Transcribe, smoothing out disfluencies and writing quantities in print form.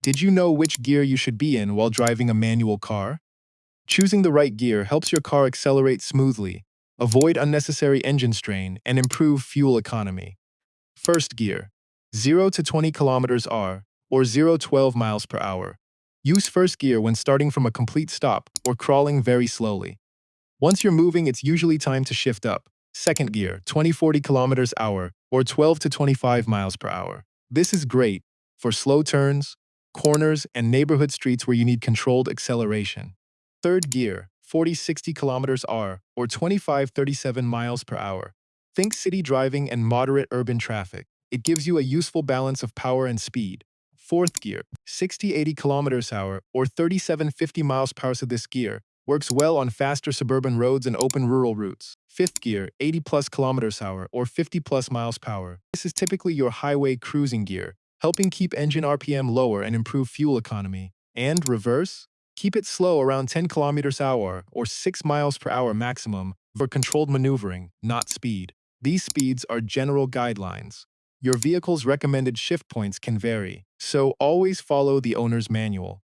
Did you know which gear you should be in while driving a manual car? Choosing the right gear helps your car accelerate smoothly, avoid unnecessary engine strain, and improve fuel economy. First gear, 0 to 20 kilometers R, or 0 to 12 miles per hour. Use first gear when starting from a complete stop or crawling very slowly. Once you're moving, it's usually time to shift up. Second gear, 20-40 kilometers hour, or 12 to 25 miles per hour. This is great for slow turns, corners, and neighborhood streets where you need controlled acceleration. Third gear, 40-60 kilometers R, or 25-37 miles per hour. Think city driving and moderate urban traffic. It gives you a useful balance of power and speed. Fourth gear, 60-80 kilometers hour, or 37-50 miles per hour. So this gear works well on faster suburban roads and open rural routes. Fifth gear, 80 plus kilometers hour, or 50 plus miles per hour. This is typically your highway cruising gear, helping keep engine RPM lower and improve fuel economy. And reverse, keep it slow around 10 kilometers hour or 6 miles per hour maximum for controlled maneuvering, not speed. These speeds are general guidelines. Your vehicle's recommended shift points can vary, so always follow the owner's manual.